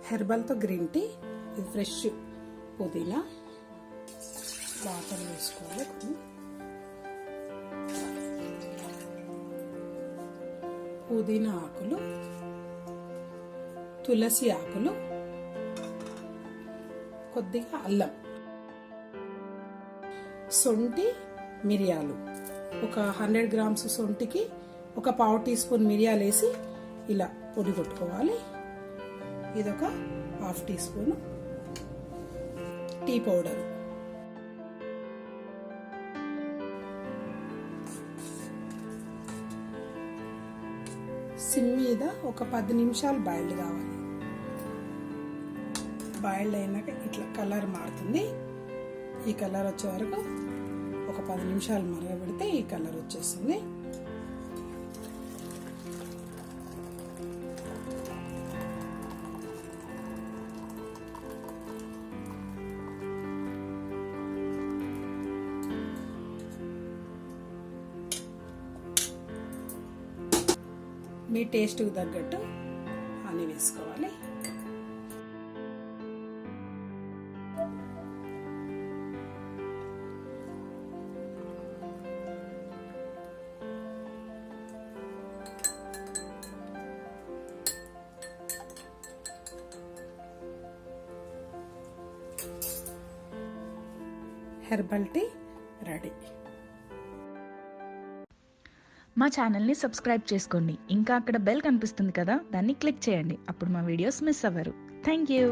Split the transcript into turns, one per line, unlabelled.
హెర్బల్తో green tea. ఇది fresh పుదీనా water వేసుకోవాలి. పుదీనా ఆకులు, తులసి ఆకులు, కొద్దిగా అల్లం, సొంటి, మిరియాలు. ఒక 100 గ్రామ్స్ సొంటికి ఒక పావు టీ స్పూన్ మిరియాలు వేసి ఇలా పొడి కొట్టుకోవాలి. ఇదొక half teaspoon tea powder. Sim మీద ఒక 10 నిమిషాలు బాయిల్డ్ కావాలి. బాయిల్డ్ అయినాక ఇట్లా కలర్ మారుతుంది. ఈ కలర్ వచ్చే వరకు ఒక 10 నిమిషాలు మరగబెడితే ఈ కలర్ వచ్చేస్తుంది. మీ టేస్ట్కి తగ్గట్టు హనీ వేసుకోవాలి. Herbal tea ready.
మా ఛానల్ని సబ్స్క్రైబ్ చేసుకోండి. ఇంకా అక్కడ బెల్ కనిపిస్తుంది కదా, దాన్ని క్లిక్ చేయండి. అప్పుడు మా వీడియోస్ మిస్ అవ్వరు. Thank you.